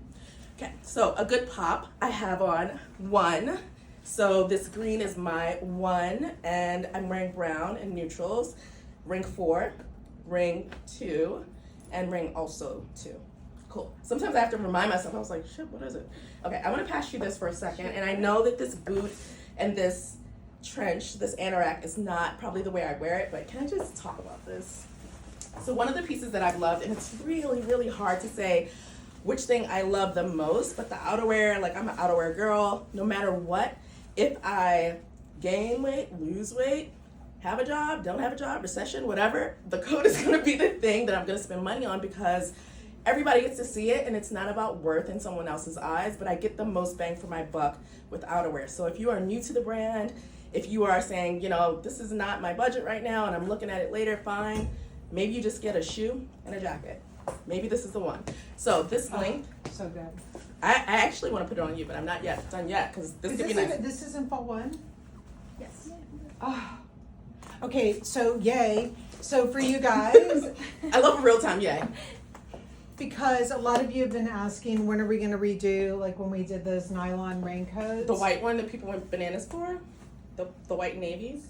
Okay, so a good pop, I have on one. So this green is my one, and I'm wearing brown and neutrals. Ring 4, ring 2, and ring also 2. Cool. Sometimes I have to remind myself, I was like, shit, what is it? Okay, I want to pass you this for a second, and I know that this boot and this trench, this anorak, is not probably the way I wear it, but can I just talk about this? So one of the pieces that I've loved, and it's really, really hard to say which thing I love the most, but the outerwear, like I'm an outerwear girl, no matter what, if I gain weight, lose weight, have a job, don't have a job, recession, whatever, the coat is gonna be the thing that I'm gonna spend money on, because everybody gets to see it and it's not about worth in someone else's eyes, but I get the most bang for my buck with outerwear. So if you are new to the brand, if you are saying, this is not my budget right now and I'm looking at it later, fine. Maybe you just get a shoe and a jacket. Maybe this is the one. So this length, So good. I actually want to put it on you, but I'm not yet done yet, because this could be nice. This is in fall 1? Yes. Oh. Okay, so yay. So for you guys, I love real time, yay. because a lot of you have been asking, when are we going to redo, like when we did those nylon raincoats? The white one that people went bananas for, the white navies.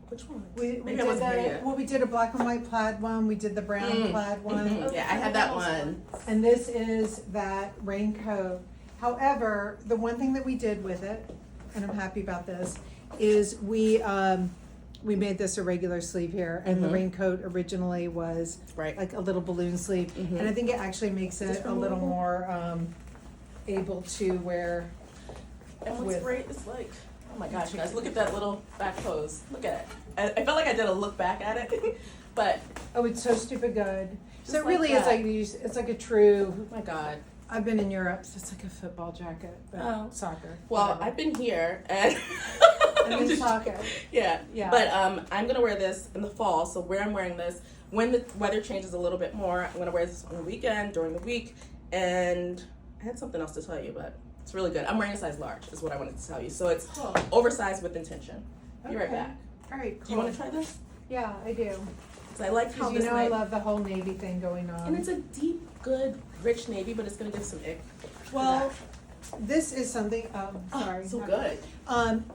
Which one? We Maybe I did wasn't here yet. we did a black and white plaid one. We did the brown plaid one. Yeah, I had that one. And this is that raincoat. However, the one thing that we did with it, and I'm happy about this, is we made this a regular sleeve here, and the raincoat originally was Right. like a little balloon sleeve, and I think it actually makes it a little more able to wear. And what's with- great is like, oh my gosh, guys, look at that little back pose. Look at it. I felt like I did a look back at it, but Oh, it's so stupid good. So Just it really like is that. like it's like a true. oh my God. I've been in Europe, so it's like a football jacket, but Oh. soccer. Well, whatever. I've been here and And I'm then just- soccer. Yeah. Yeah. But I'm gonna wear this in the fall. So where I'm wearing this, when the weather changes a little bit more, I'm gonna wear this on the weekend, during the week, and I had something else to tell you, but it's really good. I'm wearing a size large, is what I wanted to tell you. So it's Cool. oversized with intention. Be right Okay. back. All right, cool. Do you want to try this? Yeah, I do. Because I like how Because you this know I might, love the whole navy thing going on. and it's a deep, good, rich navy, but it's gonna give some ick. Well, this is something. Sorry. So good.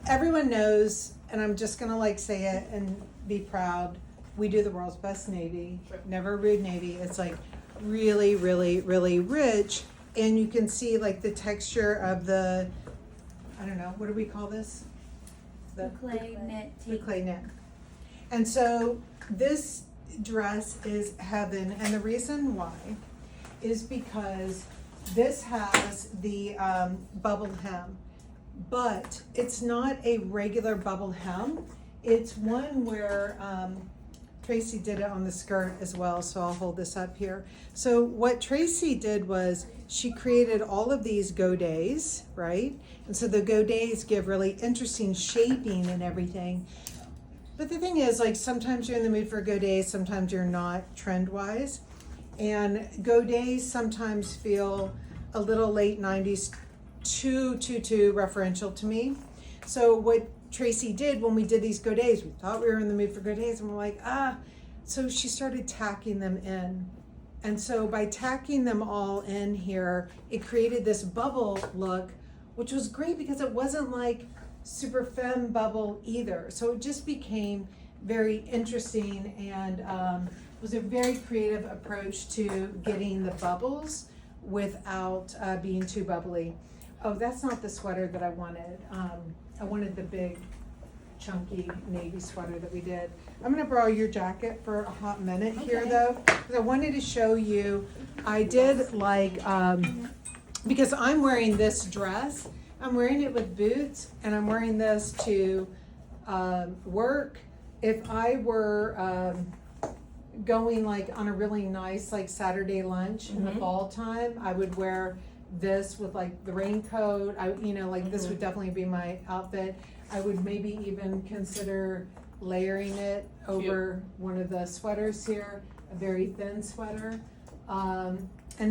Everyone knows, and I'm just gonna like say it and be proud. We do the world's best navy. Sure. Never a rude navy. It's like really, really, really rich, and you can see like the texture of the. I don't know. What do we call this? The Clay knit the tape. clay knit. And so this dress is heaven, and the reason why is because this has the bubble hem, but it's not a regular bubble hem. It's one where Tracy did it on the skirt as well, so I'll hold this up here. So what Tracy did was she created all of these godets, right? And so the godets give really interesting shaping and everything. But the thing is, like, sometimes you're in the mood for a godet, sometimes you're not trend-wise. And godets sometimes feel a little late 90s, too referential to me. So what Tracy did when we did these godets, we thought we were in the mood for godets, and we're like, so she started tacking them in. And so by tacking them all in here, it created this bubble look, which was great because it wasn't like super femme bubble either. So it just became very interesting, and was a very creative approach to getting the bubbles without being too bubbly. Oh, that's not the sweater that I wanted. I wanted the big chunky navy sweater that we did. I'm gonna borrow your jacket for a hot minute here though, because I wanted to show you, I did like, because I'm wearing this dress, I'm wearing it with boots, and I'm wearing this to work. If I were going like on a really nice like Saturday lunch in the fall time, I would wear this with like the raincoat. This would definitely be my outfit. I would maybe even consider layering it over one of the sweaters here, a very thin sweater. And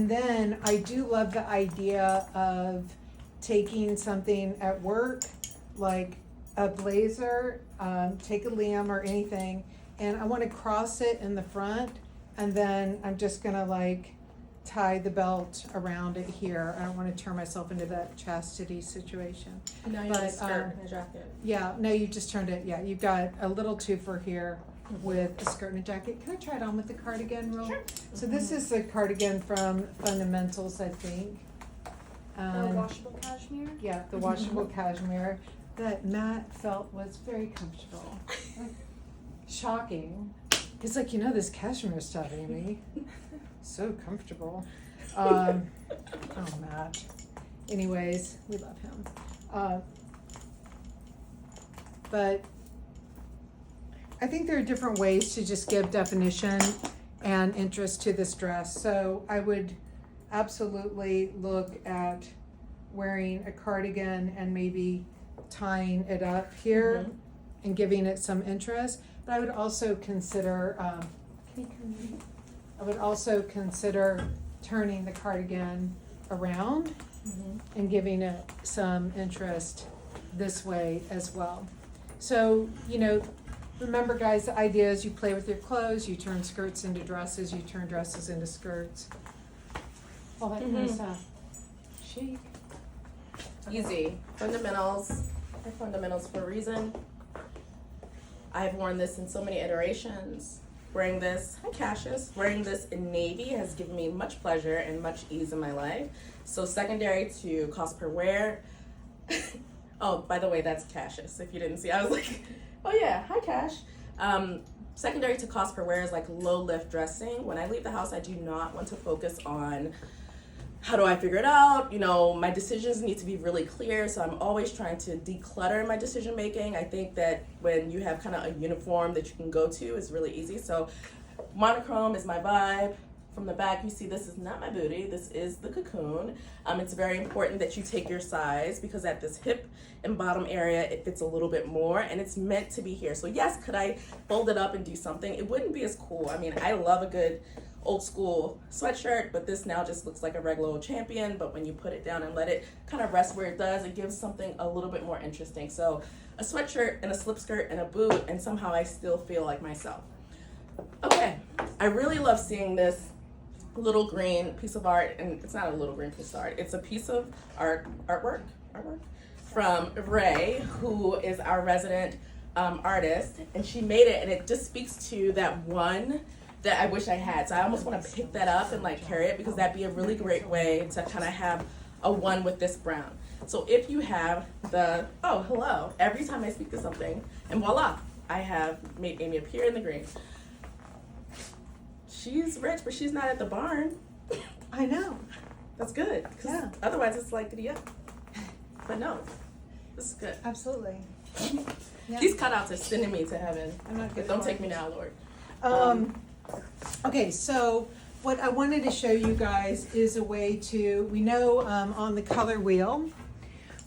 then I do love the idea of taking something at work, like a blazer, take a Liam or anything, and I want to cross it in the front, and then I'm just gonna like tie the belt around it here. I don't want to turn myself into that chastity situation. Now you have a skirt and a jacket. Yeah, no, you just turned it. Yeah, you've got a little twofer here with a skirt and a jacket. Can I try it on with the cardigan roll? Sure. So this is the cardigan from Fundamentals, I think. The washable cashmere? Yeah, the washable cashmere that Matt felt was very comfortable. Shocking. He's like, this cashmere stuff, Amy. So comfortable. Oh, Matt. Anyways, we love him. But I think there are different ways to just give definition and interest to this dress. So I would absolutely look at wearing a cardigan and maybe tying it up here and giving it some interest. But I would also consider, turning the cardigan around and giving it some interest this way as well. So, remember guys, the idea is you play with your clothes, you turn skirts into dresses, you turn dresses into skirts. All that kind of stuff. Chic. Easy. Fundamentals. They're fundamentals for a reason. I've worn this in so many iterations. Wearing this, hi Cassius, wearing this in navy has given me much pleasure and much ease in my life. So secondary to cost per wear. Oh, by the way, that's Cassius, if you didn't see. I was like, oh yeah, hi Cash. Secondary to cost per wear is like low lift dressing. When I leave the house, I do not want to focus on how do I figure it out? My decisions need to be really clear, so I'm always trying to declutter my decision making. I think that when you have kind of a uniform that you can go to, it's really easy. So monochrome is my vibe. From the back, you see this is not my booty, this is the cocoon. It's very important that you take your size because at this hip and bottom area, it fits a little bit more and it's meant to be here. So yes, could I fold it up and do something? It wouldn't be as cool. I mean, I love a good old school sweatshirt, but this now just looks like a regular old champion. But when you put it down and let it kind of rest where it does, it gives something a little bit more interesting. So a sweatshirt and a slip skirt and a boot, and somehow I still feel like myself. Okay, I really love seeing this little green piece of art, and it's not a little green piece of art, it's a piece of artwork from Ray, who is our resident artist, and she made it, and it just speaks to that one that I wish I had. So I almost want to pick that up and like carry it because that'd be a really great way to kind of have a one with this brown. So if you have hello, every time I speak to something, and voila, I have made Amy appear in the green. She's rich, but she's not at the barn. I know. That's good. Yeah. Otherwise, it's like, yeah. But no, this is good. Absolutely. Yeah. These cutouts are sending me to heaven. I'm not good. Don't take me now, Lord. Okay, so what I wanted to show you guys is a way to, we know on the color wheel,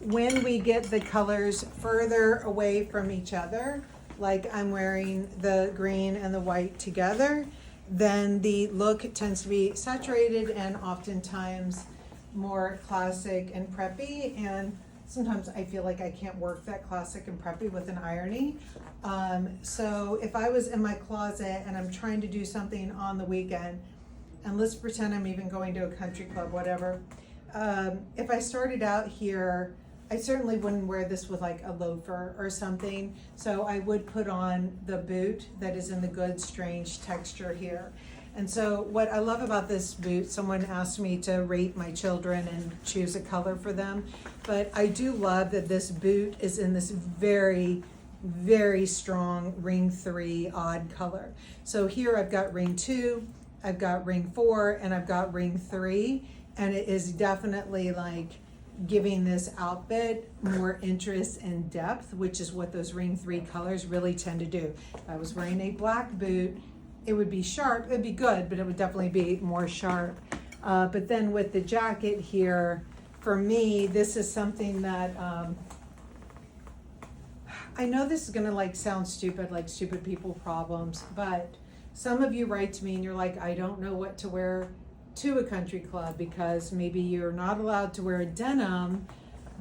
when we get the colors further away from each other, like I'm wearing the green and the white together, then the look tends to be saturated and oftentimes more classic and preppy. And sometimes I feel like I can't work that classic and preppy with an irony. So if I was in my closet and I'm trying to do something on the weekend, and let's pretend I'm even going to a country club, whatever. If I started out here, I certainly wouldn't wear this with like a loafer or something. So I would put on the boot that is in the good strange texture here. And so what I love about this boot, someone asked me to rate my children and choose a color for them. But I do love that this boot is in this very, very strong ring 3 odd color. So here I've got ring 2, I've got ring 4, and I've got ring 3. And it is definitely like giving this outfit more interest and depth, which is what those ring 3 colors really tend to do. If I was wearing a black boot, it would be sharp, it'd be good, but it would definitely be more sharp. But then with the jacket here, for me, this is something that, I know this is gonna like sound stupid, like stupid people problems, but some of you write to me and you're like, I don't know what to wear to a country club because maybe you're not allowed to wear a denim,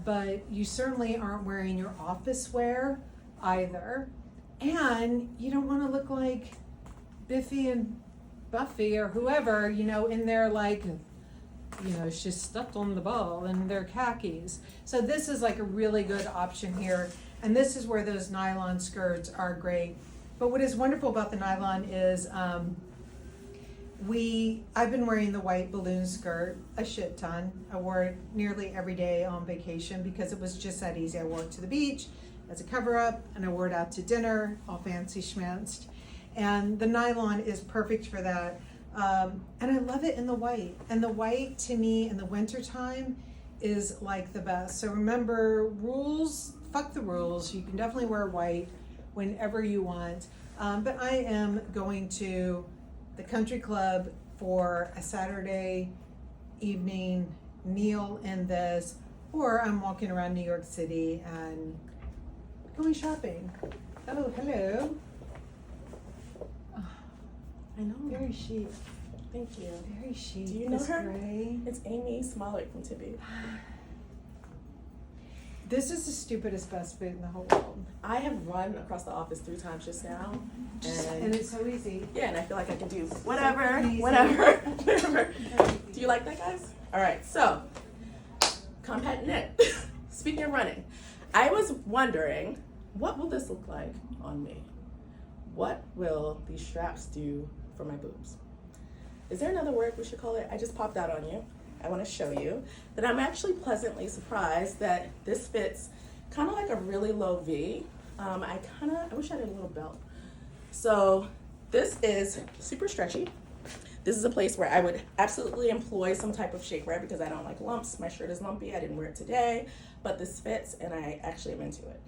but you certainly aren't wearing your office wear either. And you don't want to look like Biffy and Buffy or whoever, you know, in their like, you know, she's stepped on the ball in their khakis. So this is like a really good option here. And this is where those nylon skirts are great. But what is wonderful about the nylon is, I've been wearing the white balloon skirt a shit ton. I wore it nearly every day on vacation because it was just that easy. I wore it to the beach as a cover up and I wore it out to dinner, all fancy schmantzed. And the nylon is perfect for that. And I love it in the white. And the white to me in the wintertime is like the best. So remember, rules, fuck the rules. You can definitely wear white whenever you want. But I am going to the country club for a Saturday evening meal in this, or I'm walking around New York City and going shopping. Oh, hello. Oh, I know. very chic. Thank you. Very chic. Do you know This her? gray. It's Amy Smollett from Tibby. This is the stupidest best boot in the whole world. I have run across the office 3 times just now. And it's so easy. Yeah, and I feel like I can do whatever, easy. whatever. Do you like that, guys? All right, so, compact knit. Speaking of running, I was wondering, what will this look like on me? What will these straps do for my boobs? Is there another word we should call it? I just popped out on you. I want to show you that I'm actually pleasantly surprised that this fits kind of like a really low V. I wish I had a little belt. So this is super stretchy. This is a place where I would absolutely employ some type of shapewear because I don't like lumps. My shirt is lumpy. I didn't wear it today, but this fits and I actually am into it.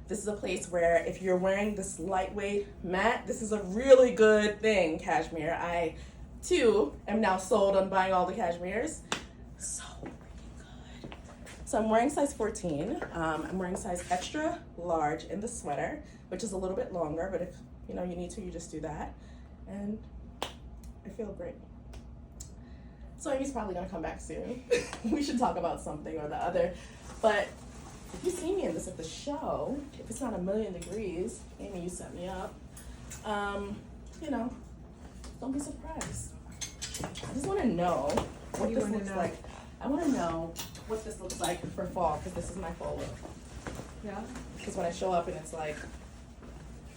This is a place where if you're wearing this lightweight mat, this is a really good thing, Cashmere. I too am now sold on buying all the Cashmeres. So freaking good. So I'm wearing size 14. I'm wearing size extra large in the sweater, which is a little bit longer, but if you know you need to, you just do that. And I feel great. So Amy's probably gonna come back soon. We should talk about something or the other. But if you see me in this at the show, if it's not 1,000,000 degrees, Amy, you set me up. You know, don't be surprised. I just want to know what this looks like. I want to know what this looks like for fall because this is my fall look. Yeah. Because when I show up and it's like,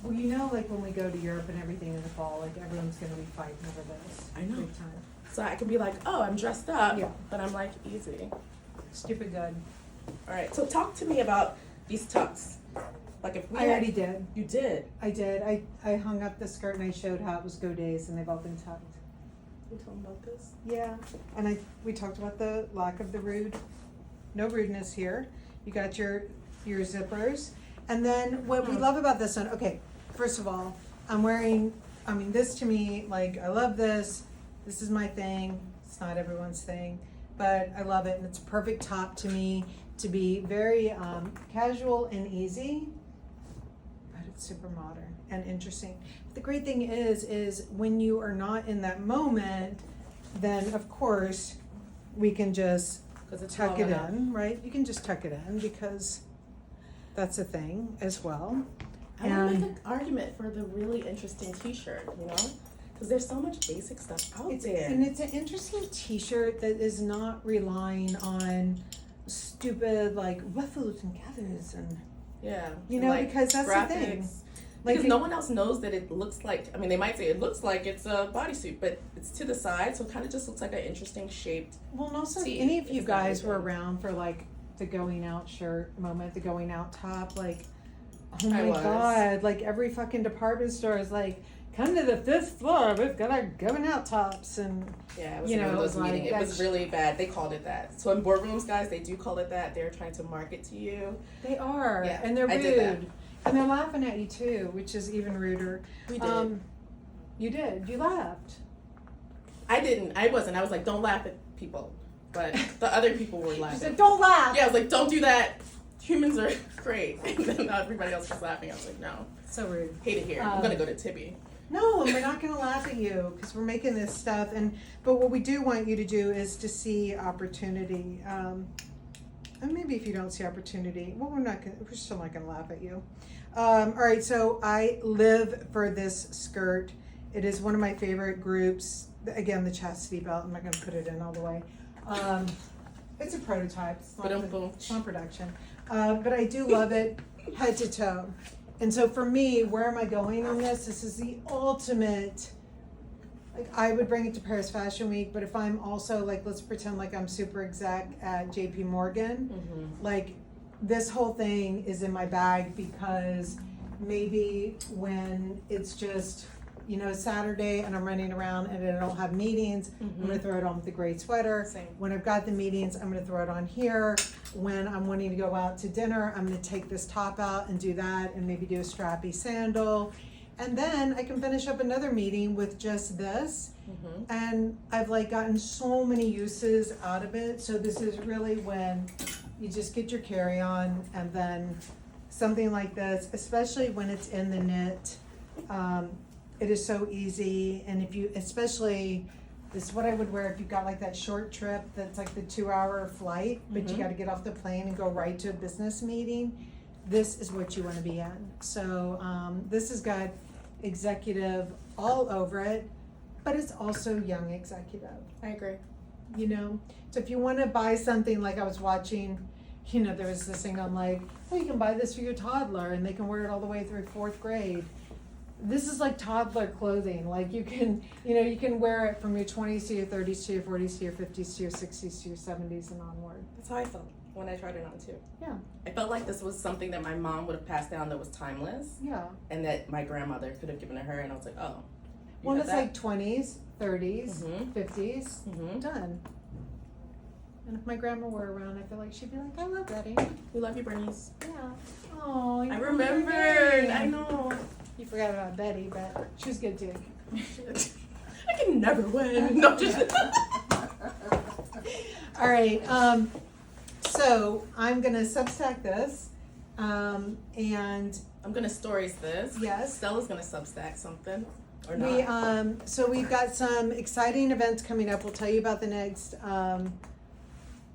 Well, you know, like when we go to Europe and everything in the fall, like everyone's gonna be fighting over this. I know. Big time. so I can be like, oh, I'm dressed up, Yeah. but I'm like easy. Stupid good. All right, so talk to me about these tucks. Like if we I already did. You did. I did. I hung up the skirt and I showed how it was go days and they've all been tucked. You told me about this. Yeah. And we talked about the lack of the rude. No rudeness here. You got your zippers. And then what we love about this one, okay, first of all, I'm wearing I mean, this to me, like, I love this. This is my thing. It's not everyone's thing, but I love it. And it's a perfect top to me to be very casual and easy, but it's super modern and interesting. The great thing is when you are not in that moment, then of course we can just tuck it in, right? You can just tuck it in because that's a thing as well. I want to make an argument for the really interesting t-shirt, you know? Because there's so much basic stuff out there. And it's an interesting t-shirt that is not relying on stupid like ruffles and gathers and you know, like, because that's graphics. The thing. Like, because no one else knows that it looks like, I mean, they might say it looks like it's a bodysuit, but it's to the side, so it kind of just looks like an interesting shaped Well, and also, if any of you guys were around for like the going out shirt moment, the going out top, like, oh my God, like every fucking department store is like, come to the 5th floor, we've got our going out tops, and yeah, it was one of those meetings. It was really bad. They called it that. So in boardrooms, guys, they do call it that. They're trying to market to you. They are, and they're rude. And they're laughing at you too, which is even ruder. We did. You did. You laughed. I didn't. I wasn't. I was like, don't laugh at people. But the other people were laughing. She said, don't laugh. Yeah, I was like, don't do that. Humans are great. And then everybody else was laughing. I was like, no. So rude. Hate it here. I'm going to go to Tibby. No, we're not going to laugh at you because we're making this stuff. But what we do want you to do is to see opportunity. And maybe if you don't see opportunity, well, we're still not going to laugh at you. All right, so I live for this skirt. It is one of my favorite groups. Again, the chastity belt. I'm not going to put it in all the way. It's a prototype. It's not production. But I do love it head to toe. And so for me, where am I going on this? This is the ultimate. Like, I would bring it to Paris Fashion Week, but if I'm also like, let's pretend like I'm super exec at JP Morgan, like this whole thing is in my bag because maybe when it's just, you know, Saturday and I'm running around and I don't have meetings, I'm gonna throw it on with a great sweater. Same. When I've got the meetings, I'm gonna throw it on here. When I'm wanting to go out to dinner, I'm gonna take this top out and do that and maybe do a strappy sandal. And then I can finish up another meeting with just this. And I've like gotten so many uses out of it. So this is really when you just get your carry-on and then something like this, especially when it's in the knit. It is so easy. And if you, especially, this is what I would wear if you've got like that short trip that's like the 2-hour flight, but you got to get off the plane and go right to a business meeting. This is what you want to be in. So this has got executive all over it, but it's also young executive. I agree. You know, so if you want to buy something, like I was watching, you know, there was this thing on like, oh, you can buy this for your toddler and they can wear it all the way through 4th grade. This is like toddler clothing. Like you can, you know, you can wear it from your 20s to your 30s to your 40s to your 50s to your 60s to your 70s and onward. That's how I felt when I tried it on too. Yeah. I felt like this was something that my mom would have passed down that was timeless. Yeah. And that my grandmother could have given to her, and I was like, oh. Well, it's like 20s, 30s, 50s, done. And if my grandma were around, I feel like she'd be like, I love Betty. We love you, Bernice. Yeah. Oh, I remembered. I know. You forgot about Betty, but she was good too. I can never win. No, just. All right. So I'm gonna substack this, and I'm gonna stories this. Yes. Stella's gonna substack something, or not. So we've got some exciting events coming up. We'll tell you about the next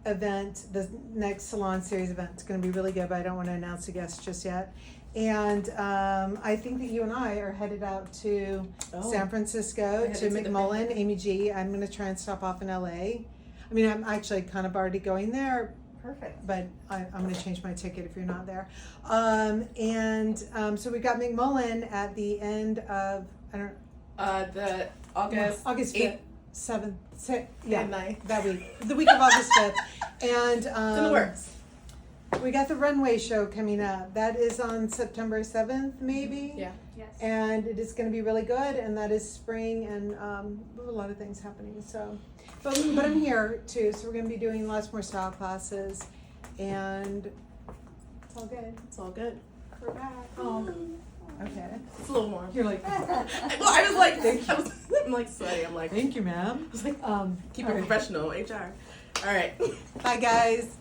event, the next Salon Series event. It's gonna be really good, but I don't want to announce the guests just yet. And I think that you and I are headed out to San Francisco to McMullen, Amy G. I'm gonna try and stop off in LA. I mean, I'm actually kind of already going there. Perfect. But I'm going to change my ticket if you're not there. So we got McMullen at the end of, I don't know. The August 5th, 7th, 6th, yeah, 9th. that week. The week of August 5th. And it's in the works. We got the runway show coming up. That is on September 7th, maybe. Yeah. Yes. And it is going to be really good. And that is spring, and we have a lot of things happening. So, but I'm here too. So we're going to be doing lots more style classes, and it's all good. It's all good. We're back. Oh, Okay. It's a little warm. You're like, Well, I was like, I'm like sweaty. I'm like, thank you, ma'am. I was like, keep it All right. professional, HR. All right. Bye, guys.